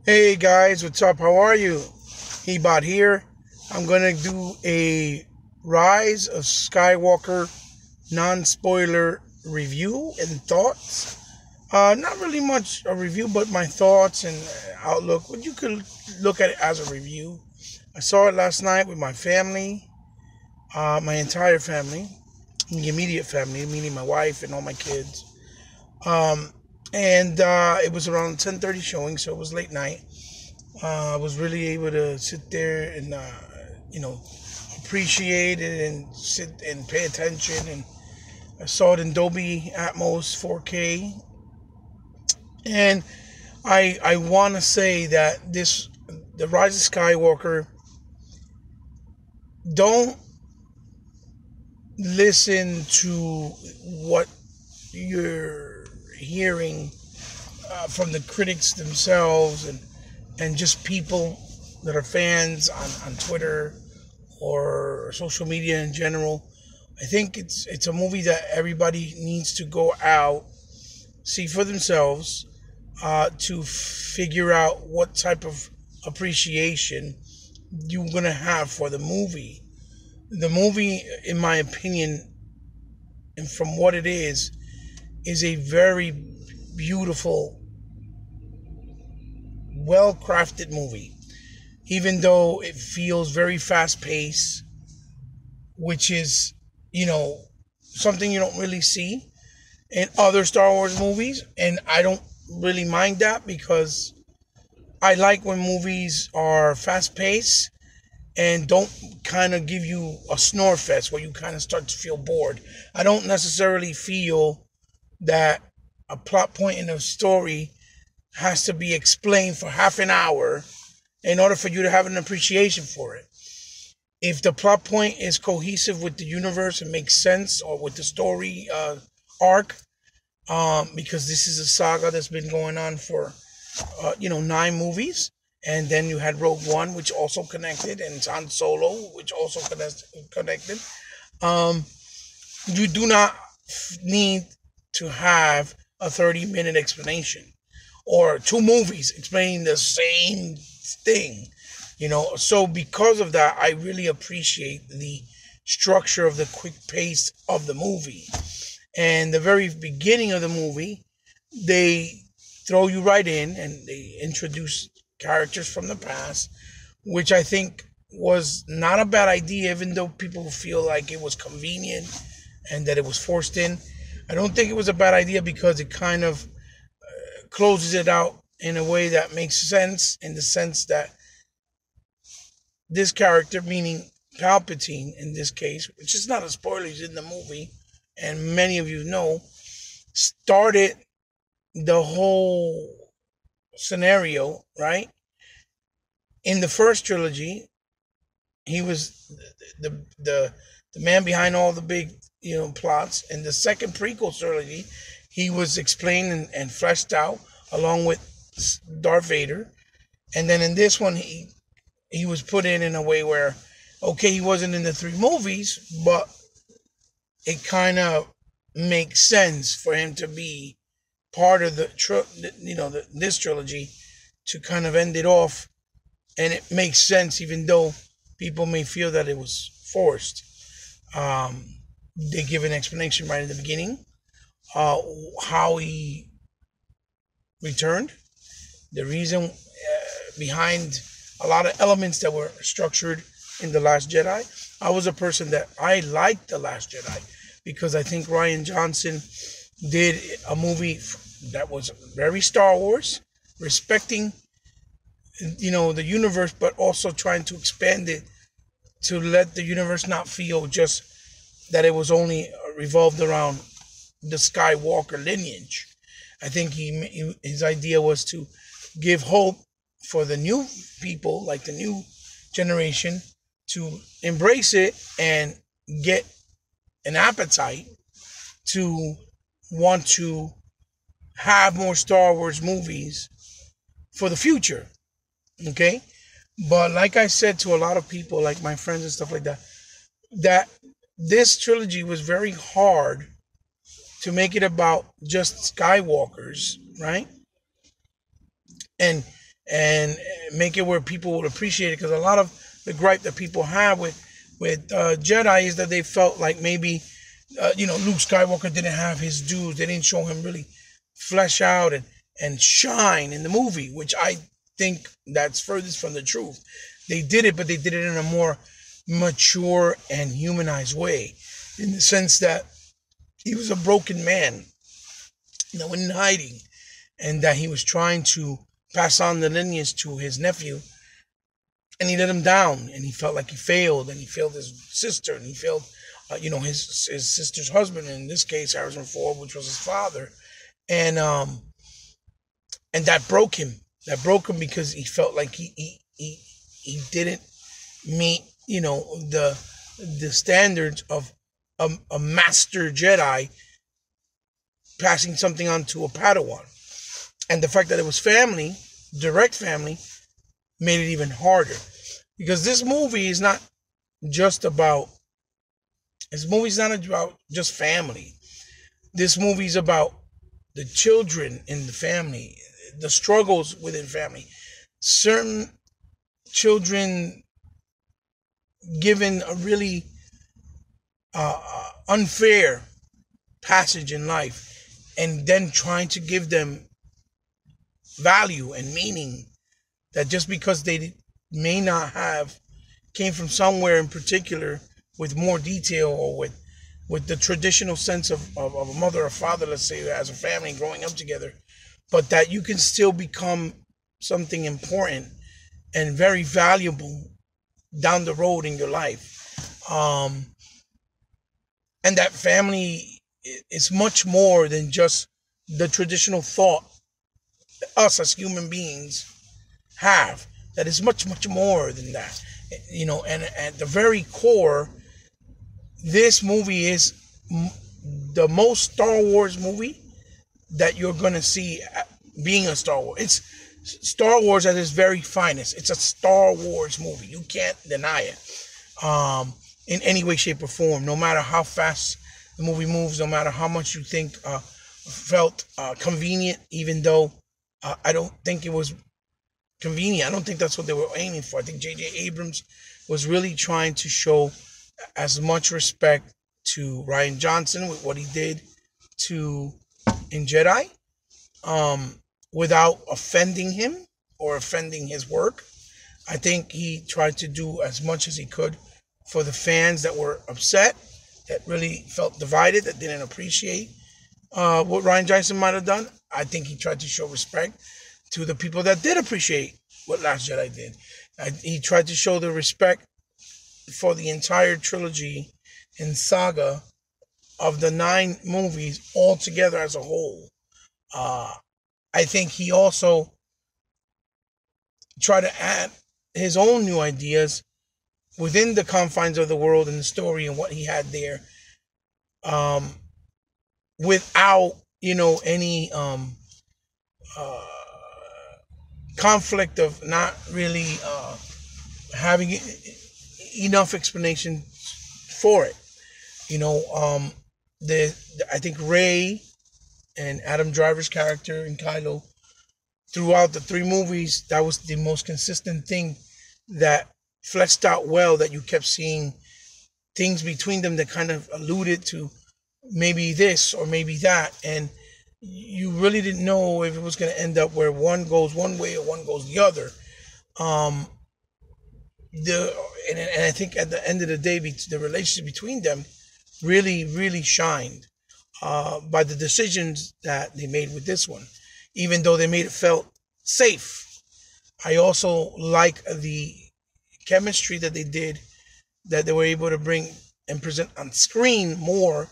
Hey guys, what's up? How are you? Hebot here. I'm gonna do a Rise of Skywalker non-spoiler review and thoughts. Not really much a review, but my thoughts and outlook. But you could look at it as a review. I saw it last night with my family, my entire family, the immediate family, meaning my wife and all my kids. Um, and it was around 10:30 showing, so it was late night. I was really able to sit there and you know appreciate it and sit and pay attention. And I saw it in Dolby Atmos 4K. And I want to say that the Rise of Skywalker, don't listen to what you're hearing from the critics themselves and just people that are fans on Twitter or social media in general. I think it's a movie that everybody needs to go out, see for themselves, to figure out what type of appreciation you're gonna have for the movie. The movie, in my opinion, and from what it is a very beautiful, well crafted movie. Even though it feels very fast paced, which is, you know, something you don't really see in other Star Wars movies. And I don't really mind that because I like when movies are fast paced and don't kind of give you a snore fest where you kind of start to feel bored. I don't necessarily feel that a plot point in a story has to be explained for half an hour in order for you to have an appreciation for it. If the plot point is cohesive with the universe and makes sense, or with the story arc, because this is a saga that's been going on for 9 movies, and then you had Rogue One, which also connected, and Han Solo, which also connected. Um, you do not need to have a 30-minute explanation or 2 movies explaining the same thing. So because of that, I really appreciate the structure of the quick pace of the movie. And the very beginning of the movie, they throw you right in and they introduce characters from the past, which I think was not a bad idea, even though people feel like it was convenient and that it was forced in. I don't think it was a bad idea because it kind of closes it out in a way that makes sense, in the sense that this character, meaning Palpatine in this case, which is not a spoiler, he's in the movie, and many of you know, started the whole scenario, right? In the first trilogy, he was the man behind all the big plots. In the second prequel trilogy, he was explained and fleshed out along with Darth Vader. And then in this one, he was put in a way where, okay, he wasn't in the 3 movies, but it kind of makes sense for him to be part of this trilogy, to kind of end it off. And it makes sense, even though people may feel that it was forced. They give an explanation right in the beginning, how he returned, the reason behind a lot of elements that were structured in The Last Jedi. I was a person that I liked The Last Jedi because I think Rian Johnson did a movie that was very Star Wars, respecting the universe, but also trying to expand it to let the universe not feel just that it was only revolved around the Skywalker lineage. I think his idea was to give hope for the new people, like the new generation, to embrace it and get an appetite to want to have more Star Wars movies for the future. Okay? But like I said to a lot of people, like my friends and stuff like that, that this trilogy was very hard to make it about just Skywalkers, right? And and make it where people would appreciate it. Because a lot of the gripe that people have with Jedi is that they felt like maybe Luke Skywalker didn't have his dues. They didn't show him really flesh out and shine in the movie, which I think that's furthest from the truth. They did it, but they did it in a more mature and humanized way, in the sense that he was a broken man that went in hiding, and that he was trying to pass on the lineage to his nephew, and he let him down, and he felt like he failed, and he failed his sister, and he failed, his sister's husband, in this case Harrison Ford, which was his father, and that broke him. That broke him because he felt like he didn't meet the standards of a master Jedi passing something on to a Padawan. And the fact that it was family, direct family, made it even harder. Because this movie is not just about just family. This movie is about the children in the family, the struggles within family. Certain children given a really unfair passage in life, and then trying to give them value and meaning that just because they may not have came from somewhere in particular with more detail, or with the traditional sense of a mother or father, let's say, as a family growing up together, but that you can still become something important and very valuable down the road in your life. And that family is much more than just the traditional thought us as human beings have. That is much, much more than that. And at the very core, this movie is the most Star Wars movie that you're going to see being a Star Wars. It's Star Wars at its very finest. It's a Star Wars movie. You can't deny it in any way, shape, or form, no matter how fast the movie moves, no matter how much you think felt convenient, even though I don't think it was convenient. I don't think that's what they were aiming for. I think J.J. Abrams was really trying to show as much respect to Rian Johnson with what he did in Jedi, without offending him or offending his work. I think he tried to do as much as he could for the fans that were upset, that really felt divided, that didn't appreciate what Rian Johnson might have done. I think he tried to show respect to the people that did appreciate what Last Jedi did. He tried to show the respect for the entire trilogy and saga of the 9 movies all together as a whole. I think he also tried to add his own new ideas within the confines of the world and the story and what he had there, without any conflict of not really having enough explanation for it. I think Rey and Adam Driver's character and Kylo, throughout the 3 movies, that was the most consistent thing that fleshed out well, that you kept seeing things between them that kind of alluded to maybe this or maybe that, and you really didn't know if it was going to end up where one goes one way or one goes the other. And I think at the end of the day, the relationship between them really, really shined by the decisions that they made with this one, even though they made it felt safe. I also like the chemistry that they did, that they were able to bring and present on screen more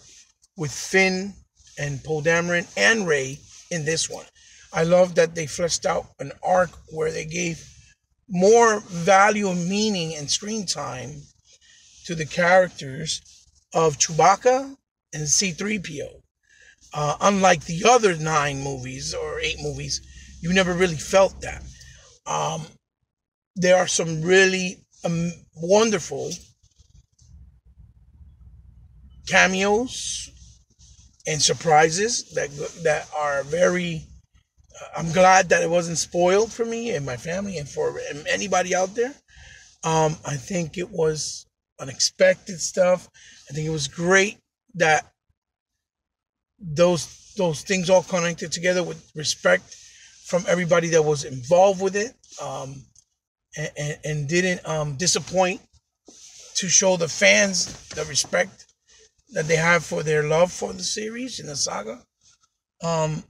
with Finn and Poe Dameron and Rey in this one. I love that they fleshed out an arc where they gave more value and meaning and screen time to the characters of Chewbacca and C-3PO. Unlike the other 9 movies or 8 movies, you never really felt that. There are some really wonderful cameos and surprises that are very I'm glad that it wasn't spoiled for me and my family and for anybody out there. I think it was unexpected stuff. I think it was great that those things all connected together with respect from everybody that was involved with it, and didn't disappoint, to show the fans the respect that they have for their love for the series and the saga. Um,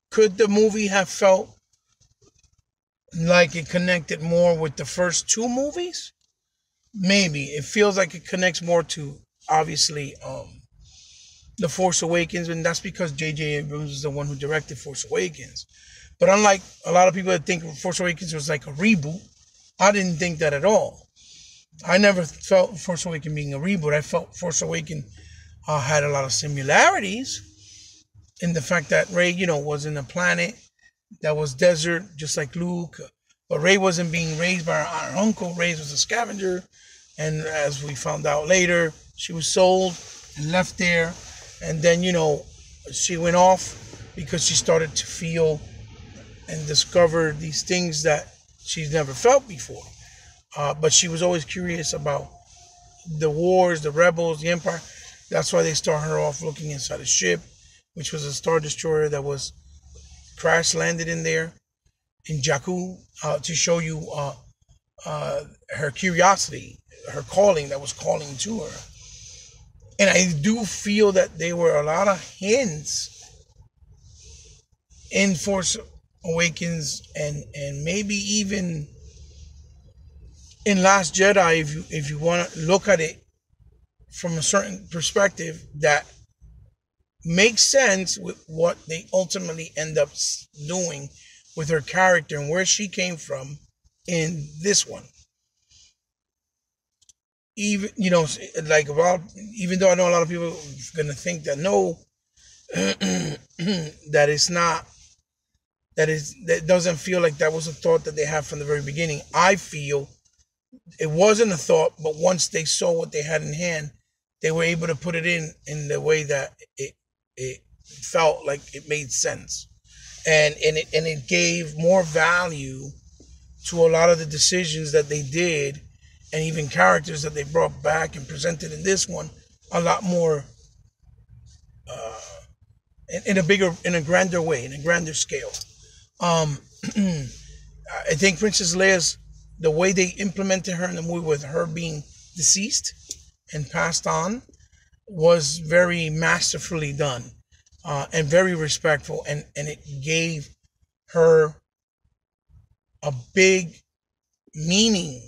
could the movie have felt like it connected more with the first two movies? Maybe. It feels like it connects more to, obviously, The Force Awakens, and that's because J.J. Abrams is the one who directed Force Awakens. But unlike a lot of people that think Force Awakens was like a reboot, I didn't think that at all. I never felt Force Awakens being a reboot. I felt Force Awakens had a lot of similarities in the fact that Rey, was in a planet that was desert, just like Luke. But Rey wasn't being raised by her uncle. Rey was a scavenger. And as we found out later, she was sold and left there. And then, she went off because she started to feel and discover these things that she's never felt before. But she was always curious about the wars, the rebels, the Empire. That's why they start her off looking inside a ship, which was a Star Destroyer that was crash landed in there in Jakku, to show you her curiosity, her calling that was calling to her. And I do feel that there were a lot of hints in Force Awakens and maybe even in Last Jedi, if you want to look at it from a certain perspective, that makes sense with what they ultimately end up doing with her character and where she came from in this one. Even even though I know a lot of people are gonna think that no, that it's not, that doesn't feel like that was a thought that they had from the very beginning. I feel it wasn't a thought, but once they saw what they had in hand, they were able to put it in the way that it felt like it made sense, and it gave more value to a lot of the decisions that they did, and even characters that they brought back and presented in this one a lot more, in a grander way, in a grander scale. I think Princess Leia's, the way they implemented her in the movie with her being deceased and passed on, was very masterfully done, and very respectful, and it gave her a big meaning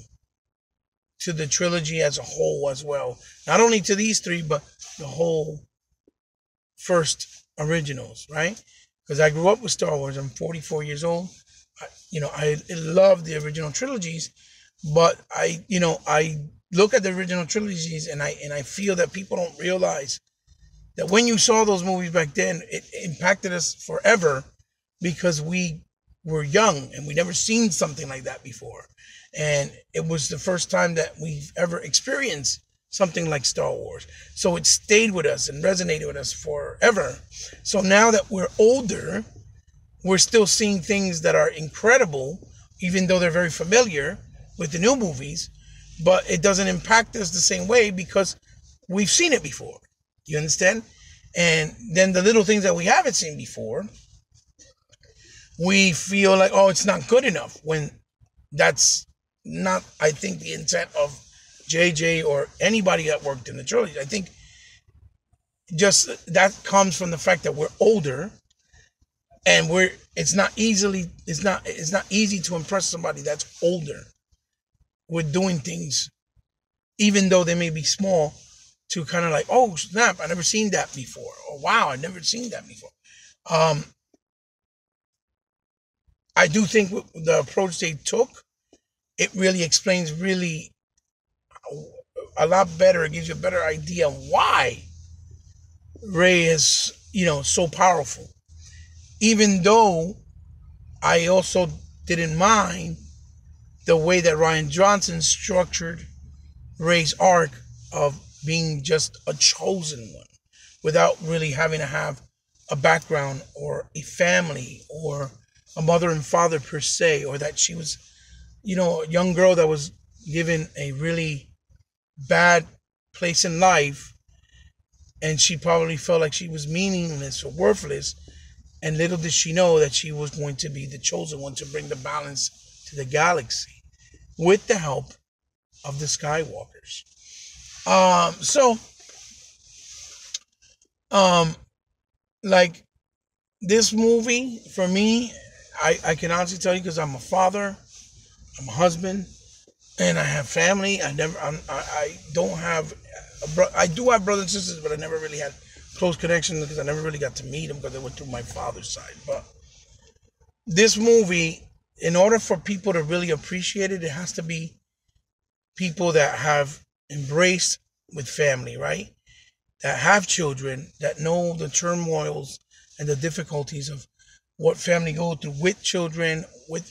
to the trilogy as a whole as well. Not only to these three, but the whole first originals, right? Because I grew up with Star Wars. I'm 44 years old. I love the original trilogies, but I look at the original trilogies and I feel that people don't realize that when you saw those movies back then, it impacted us forever because we were young and we never seen something like that before. And it was the first time that we've ever experienced something like Star Wars. So it stayed with us and resonated with us forever. So now that we're older, we're still seeing things that are incredible, even though they're very familiar with the new movies, but it doesn't impact us the same way because we've seen it before. You understand? And then the little things that we haven't seen before, we feel like, oh, it's not good enough, when that's not, I think, the intent of JJ or anybody that worked in the trilogy. I think just that comes from the fact that we're older, and it's not easy to impress somebody that's older with doing things, even though they may be small, to kind of like, oh snap, I never seen that before, or wow, I never seen that before. I do think the approach they took, it really explains a lot better. It gives you a better idea why Rey is, so powerful. Even though I also didn't mind the way that Rian Johnson structured Rey's arc of being just a chosen one, without really having to have a background or a family or a mother and father per se, or that she was, a young girl that was given a really bad place in life, and she probably felt like she was meaningless or worthless. And little did she know that she was going to be the chosen one to bring the balance to the galaxy with the help of the Skywalkers. So, like this movie for me, I can honestly tell you, because I'm a father, I'm a husband, and I have family. I don't have, I do have brothers and sisters, but I never really had close connections because I never really got to meet them because they went through my father's side. But this movie, in order for people to really appreciate it, it has to be people that have embraced with family, right? That have children, that know the turmoils and the difficulties of what family go through with children, with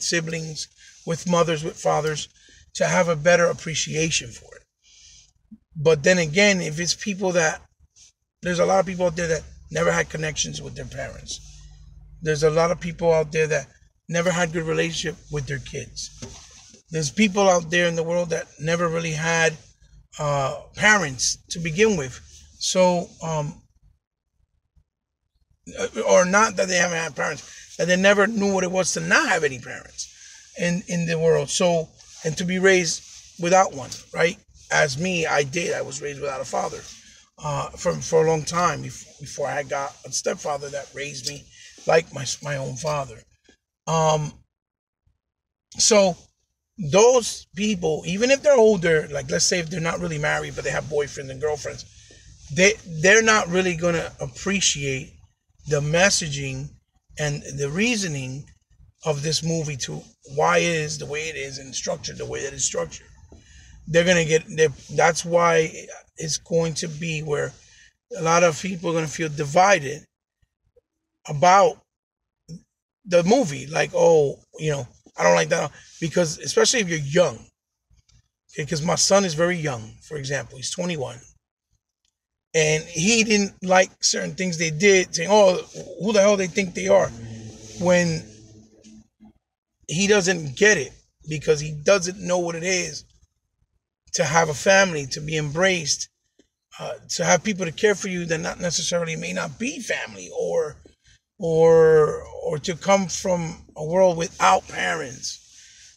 siblings, with mothers, with fathers, to have a better appreciation for it. But then again, if it's people that, there's a lot of people out there that never had connections with their parents. There's a lot of people out there that never had good relationship with their kids. There's people out there in the world that never really had parents to begin with. So, or not that they haven't had parents, that they never knew what it was to not have any parents in the world. So, and to be raised without one, right? As me, I was raised without a father for a long time before I got a stepfather that raised me like my own father. So those people, even if they're older, like let's say if they're not really married, but they have boyfriends and girlfriends, they're not really going to appreciate the messaging and the reasoning of this movie to why it is the way it is and structured the way that it's structured. They're going to get, that's why it's going to be where a lot of people are going to feel divided about the movie. Like, oh, I don't like that. Because especially if you're young. Okay, because my son is very young, for example. He's 21. And he didn't like certain things they did, saying, oh, who the hell they think they are? When he doesn't get it, because he doesn't know what it is to have a family, to be embraced, to have people to care for you that not necessarily may not be family, or to come from a world without parents.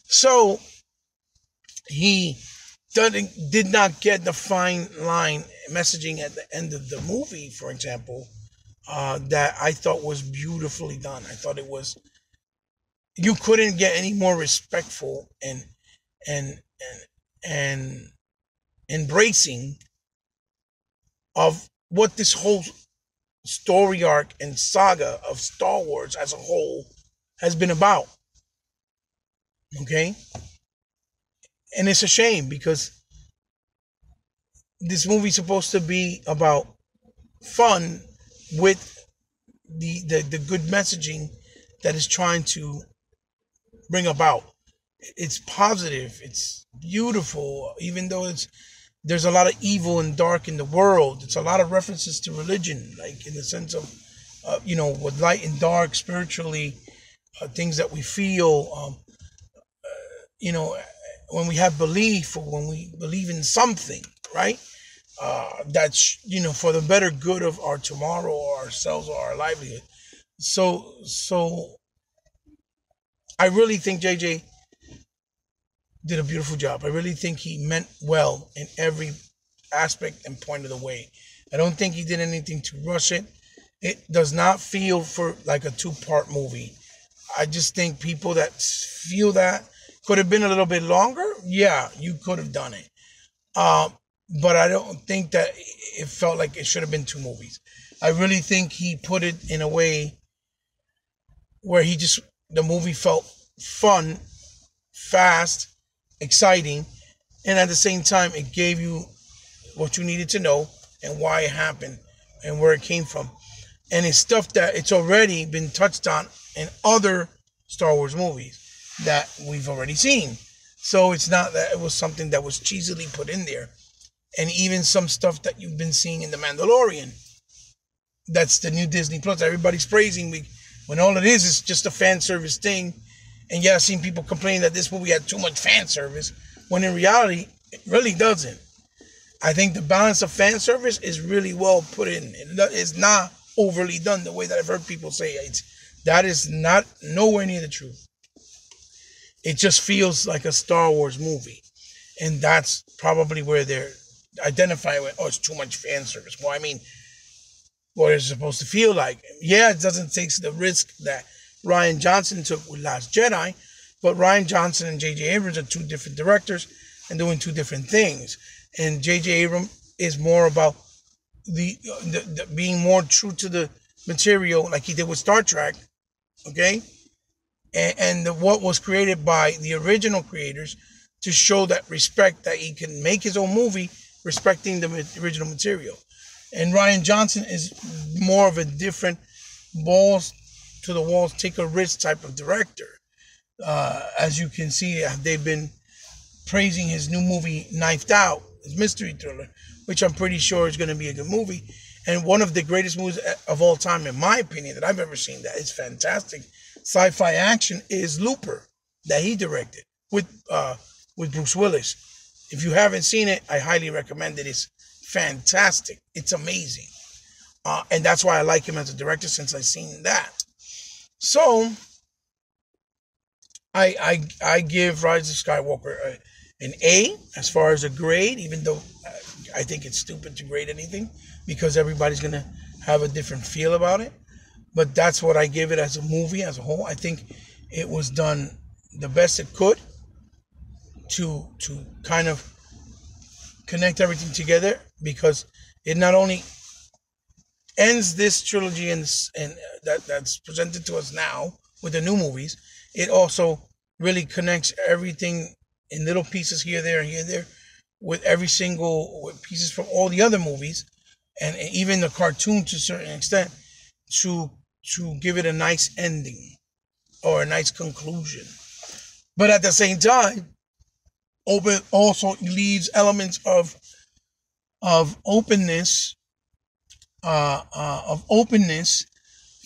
So he did not get the fine line messaging at the end of the movie, for example, that I thought was beautifully done. I thought it was, you couldn't get any more respectful and embracing of what this whole story arc and saga of Star Wars as a whole has been about. Okay? And it's a shame because this movie's supposed to be about fun with the good messaging that is trying to bring about. It's positive, it's beautiful, even though there's a lot of evil and dark in the world. It's a lot of references to religion, like in the sense of, with light and dark spiritually, things that we feel, when we have belief or when we believe in something, right? That's, for the better good of our tomorrow or ourselves or our livelihood. So I really think JJ did a beautiful job. I really think he meant well in every aspect and point of the way. I don't think he did anything to rush it. It does not feel for like a 2-part movie. I just think people that feel that could have been a little bit longer. Yeah, you could have done it. But I don't think that it felt like it should have been 2 movies. I really think he put it in a way where the movie felt fun, fast, exciting, and at the same time it gave you what you needed to know and why it happened and where it came from. And it's stuff that it's already been touched on in other Star Wars movies that we've already seen. So it's not that it was something that was cheesily put in there. And even some stuff that you've been seeing in The Mandalorian. That's the new Disney Plus. Everybody's praising me when all it is just a fan service thing. And yeah, I've seen people complain that this movie had too much fan service, when in reality, it really doesn't. I think the balance of fan service is really well put in. It's not overly done the way that I've heard people say. That is not nowhere near the truth. It just feels like a Star Wars movie. And that's probably where they're identifying with, oh, it's too much fan service. Well, I mean, what it's supposed to feel like. Yeah, it doesn't take the risk that Rian Johnson took with Last Jedi, but Rian Johnson and J.J. Abrams are two different directors and doing two different things. And J.J. Abrams is more about the being more true to the material, like he did with Star Trek, okay? And what was created by the original creators, to show that respect, that he can make his own movie respecting the original material. And Rian Johnson is more of a different balls to the walls, take a risk type of director. As you can see, they've been praising his new movie, Knifed Out, his mystery thriller, which I'm pretty sure is going to be a good movie. And one of the greatest movies of all time, in my opinion, that I've ever seen, that is fantastic sci-fi action, is Looper, that he directed with Bruce Willis. If you haven't seen it, I highly recommend it. It's fantastic. It's amazing. And that's why I like him as a director, since I've seen that. So, I give Rise of Skywalker an A as far as a grade, even though I think it's stupid to grade anything, because everybody's going to have a different feel about it. But that's what I give it as a movie, as a whole. I think it was done the best it could to kind of connect everything together, because it not only ends this trilogy and that's presented to us now with the new movies, it also really connects everything in little pieces here, there, with every single, with pieces from all the other movies, and even the cartoon to a certain extent, to give it a nice ending or a nice conclusion. But at the same time, also leaves elements of openness,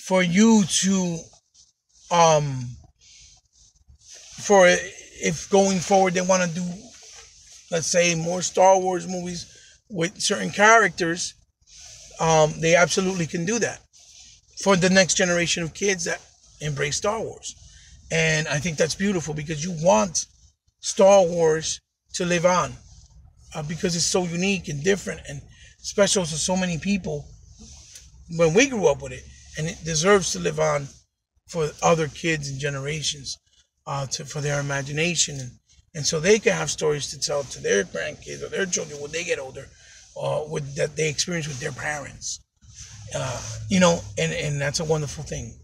for you to, for if going forward they want to do, let's say, more Star Wars movies with certain characters, they absolutely can do that for the next generation of kids that embrace Star Wars. And I think that's beautiful, because you want Star Wars to live on, because it's so unique and different and special to so many people when we grew up with it, and it deserves to live on for other kids and generations, for their imagination, and so they can have stories to tell to their grandkids or their children when they get older, with that they experience with their parents. And that's a wonderful thing.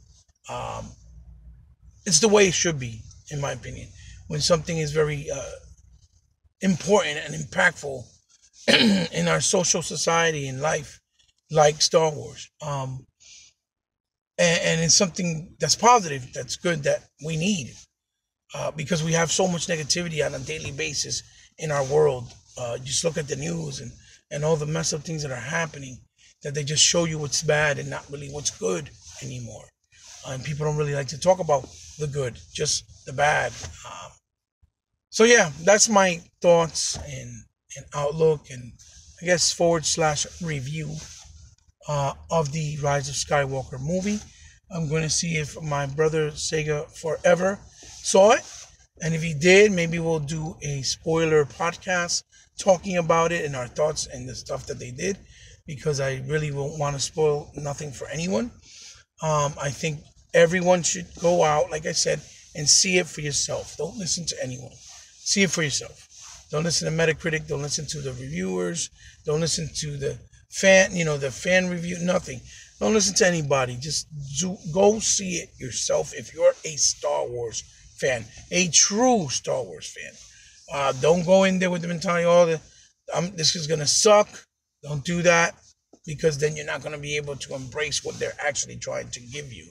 It's the way it should be, in my opinion, when something is very important and impactful in our social society and life, like Star Wars. And it's something that's positive, that's good, that we need, because we have so much negativity on a daily basis in our world. Just look at the news and all the messed up things that are happening, that they just show you what's bad and not really what's good anymore. And people don't really like to talk about the good, just the bad. So yeah, that's my thoughts and outlook, and I guess / review of the Rise of Skywalker movie. I'm going to see if my brother Sega Forever saw it, and if he did, maybe we'll do a spoiler podcast talking about it and our thoughts and the stuff that they did, because I really won't want to spoil nothing for anyone. I think everyone should go out, like I said, and see it for yourself. Don't listen to anyone. See it for yourself. Don't listen to Metacritic. Don't listen to the reviewers. Don't listen to the fan review, nothing. Don't listen to anybody. Just go see it yourself if you're a Star Wars fan, a true Star Wars fan. Don't go in there with the mentality, this is going to suck. Don't do that, because then you're not going to be able to embrace what they're actually trying to give you.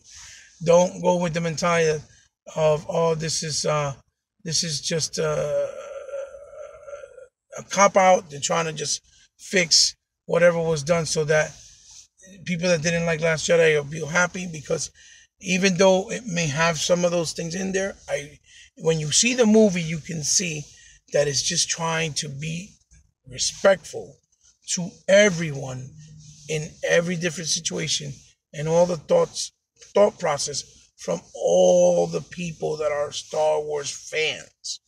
Don't go with the mentality of, this is just a cop-out. They're trying to just fix whatever was done so that people that didn't like Last Jedi will be happy because even though it may have some of those things in there, when you see the movie, you can see that it's just trying to be respectful to everyone in every different situation and all the thought process from all the people that are Star Wars fans.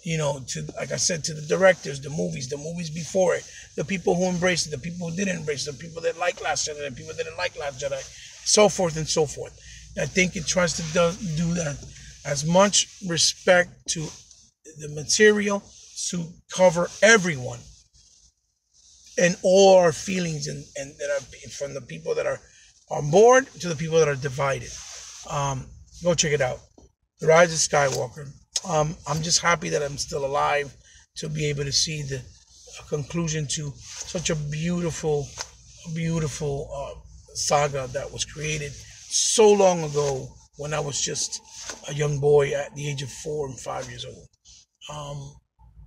To, like I said, to the directors, the movies before it, the people who embraced it, the people who didn't embrace it, the people that like Last Jedi, the people that didn't like Last Jedi, so forth and so forth. I think it tries to do that as much respect to the material to cover everyone and all our feelings and that are from the people that are on board to the people that are divided. Go check it out. The Rise of Skywalker. I'm just happy that I'm still alive to be able to see the conclusion to such a beautiful, saga that was created so long ago when I was just a young boy at the age of 4 and 5 years old.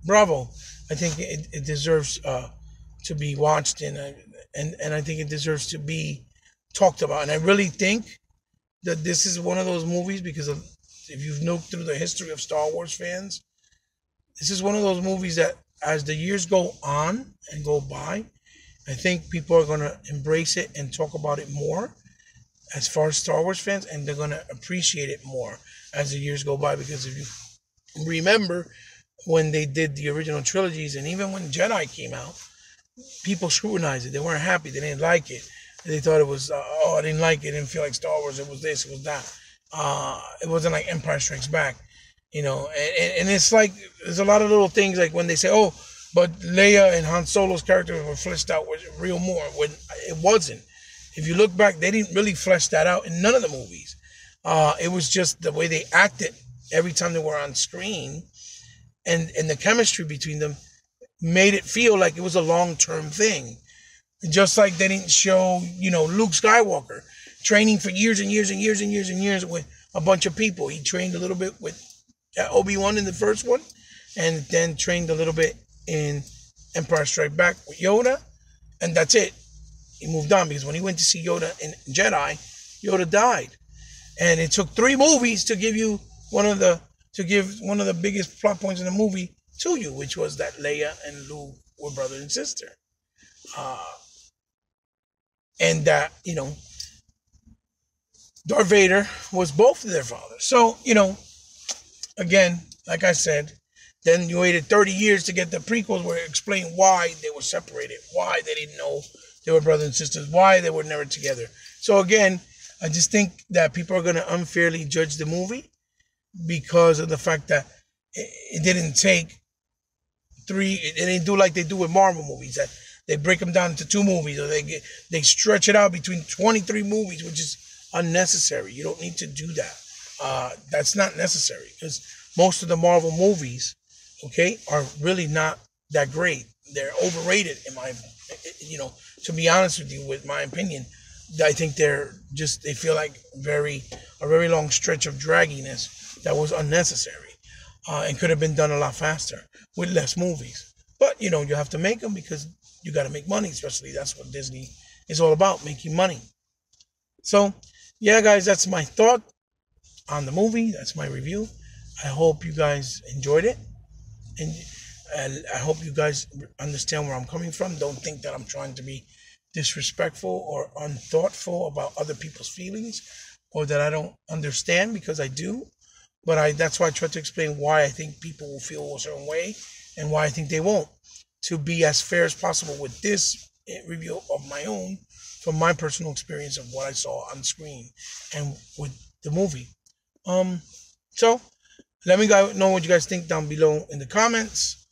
Bravo! I think it deserves to be watched and I think it deserves to be talked about. And I really think that this is one of those movies because if you've looked through the history of Star Wars fans, this is one of those movies that as the years go on and go by, I think people are going to embrace it and talk about it more as far as Star Wars fans, and they're going to appreciate it more as the years go by. Because if you remember when they did the original trilogies and even when Jedi came out, people scrutinized it. They weren't happy. They didn't like it. They thought it was, I didn't like it. It didn't feel like Star Wars. It was this, it was that. It wasn't like Empire Strikes Back, and it's like there's a lot of little things like when they say, oh, but Leia and Han Solo's characters were fleshed out with real more when it wasn't. If you look back, they didn't really flesh that out in none of the movies. It was just the way they acted every time they were on screen, and the chemistry between them made it feel like it was a long-term thing. Just like they didn't show, Luke Skywalker training for years and years and years and years and years with a bunch of people. He trained a little bit with Obi-Wan in the first one, and then trained a little bit in Empire Strikes Back with Yoda, and that's it. He moved on because when he went to see Yoda in Jedi, Yoda died, and it took 3 movies to give one of the biggest plot points in the movie to you, which was that Leia and Luke were brother and sister, and that Darth Vader was both of their fathers. So, again, like I said, then you waited 30 years to get the prequels where it explained why they were separated, why they didn't know they were brothers and sisters, why they were never together. So again, I just think that people are going to unfairly judge the movie because of the fact that it didn't take 3, it didn't do like they do with Marvel movies, that they break them down into 2 movies, or they stretch it out between 23 movies, which is unnecessary. You don't need to do that. That's not necessary because most of the Marvel movies, are really not that great. They're overrated in my, to be honest with you, with my opinion. I think they feel like a very long stretch of dragginess that was unnecessary, and could have been done a lot faster with less movies. But, you have to make them because you got to make money, especially that's what Disney is all about, making money. So, yeah, guys, that's my thought on the movie. That's my review. I hope you guys enjoyed it. And I hope you guys understand where I'm coming from. Don't think that I'm trying to be disrespectful or unthoughtful about other people's feelings, or that I don't understand, because I do. But that's why I try to explain why I think people will feel a certain way and why I think they won't, to be as fair as possible with this review of my own, from my personal experience of what I saw on screen and with the movie. So let me know what you guys think down below in the comments.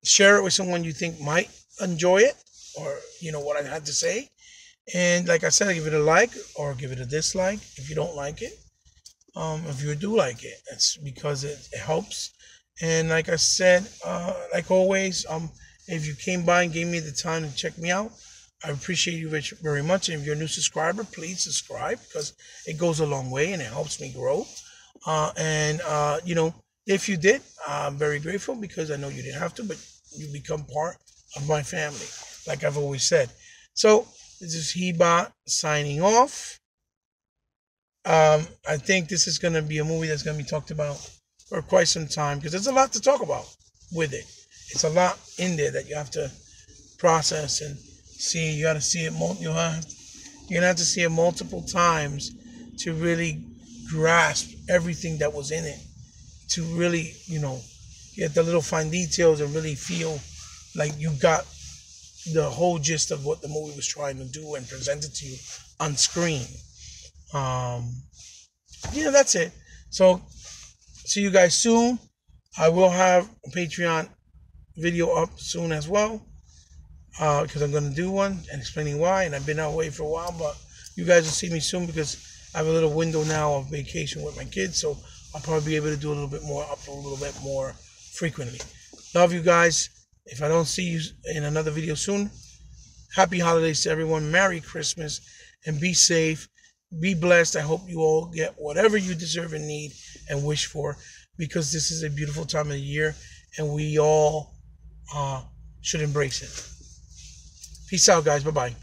Share it with someone you think might enjoy it, or what I had to say. And like I said, give it a like or give it a dislike if you don't like it. If you do like it, it's because it helps. And like I said, like always, if you came by and gave me the time to check me out, I appreciate you very much. And if you're a new subscriber, please subscribe, because it goes a long way and it helps me grow. If you did, I'm very grateful, because I know you didn't have to, but you become part of my family, like I've always said. So this is Heba signing off. I think this is going to be a movie that's going to be talked about for quite some time because there's a lot to talk about with it. It's a lot in there that you have to process and see. You got to see it. You're gonna have to see it multiple times to really grasp everything that was in it. To really, get the little fine details and really feel like you got the whole gist of what the movie was trying to do and present it to you on screen. That's it. So, see you guys soon. I will have a Patreon video up soon as well because I'm going to do one and explaining why. And I've been away for a while, but you guys will see me soon because I have a little window now of vacation with my kids. So I'll probably be able to do a little bit more, upload a little bit more frequently. Love you guys. If I don't see you in another video soon, happy holidays to everyone. Merry Christmas and be safe. Be blessed. I hope you all get whatever you deserve and need and wish for because this is a beautiful time of the year and we all should embrace it. Peace out, guys. Bye-bye.